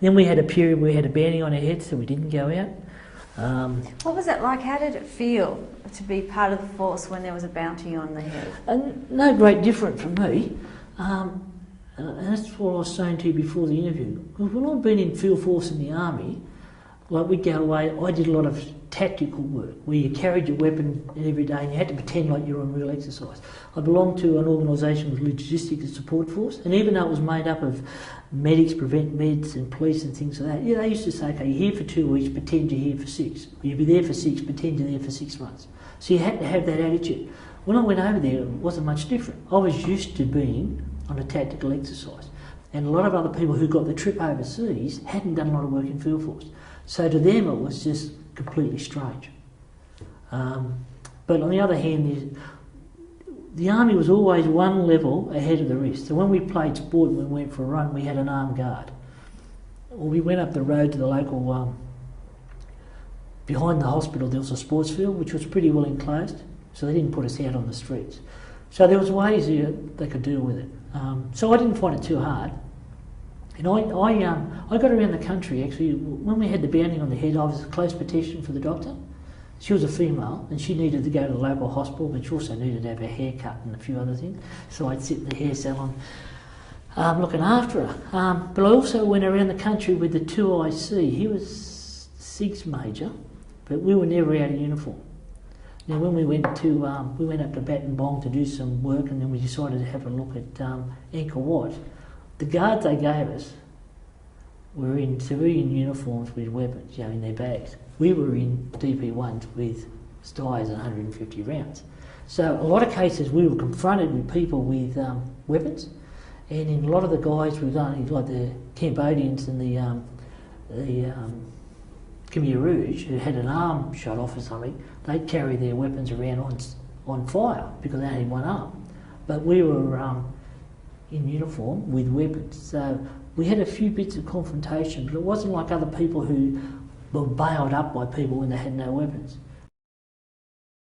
Then we had a period where we had a banning on our heads, so we didn't go out. What was it like? How did it feel to be part of the force when there was a bounty on the head? No great different from me. And that's what I was saying to you before the interview. Because when I've been in field force in the army, like we'd go away, I did a lot of tactical work where you carried your weapon every day and you had to pretend like you were on real exercise. I belonged to an organisation with logistics and support force, and even though it was made up of medics, prevent meds and police and things like that, yeah, they used to say, okay, you're here for 2 weeks, pretend you're here for 6. Or you'll be there for 6, pretend you're there for 6 months. So you had to have that attitude. When I went over there, it wasn't much different. I was used to being on a tactical exercise. And a lot of other people who got the trip overseas hadn't done a lot of work in field force. So to them it was just completely strange. But on the other hand, the army was always one level ahead of the rest. So when we played sport and we went for a run, we had an armed guard. Or we went up the road to the local, behind the hospital there was a sports field which was pretty well enclosed, so they didn't put us out on the streets. So there was ways they could deal with it. So I didn't find it too hard. And I got around the country actually. When we had the banding on the head, I was a close protection for the doctor. She was a female and she needed to go to the local hospital, but she also needed to have her hair cut and a few other things. So I'd sit in the hair salon looking after her. But I also went around the country with the 2IC. He was SIG's major, but we were never out of uniform. Now when we went up to Battambang to do some work, and then we decided to have a look at Angkor Wat, the guards they gave us were in civilian uniforms with weapons, in their bags. We were in DP1s with stires and 150 rounds. So a lot of cases we were confronted with people with weapons, and in a lot of the guys we've done, like the Cambodians and the Khmer Rouge, who had an arm shot off or something, they'd carry their weapons around on fire because they only had one arm. But we were in uniform with weapons. So we had a few bits of confrontation, but it wasn't like other people who were bailed up by people when they had no weapons.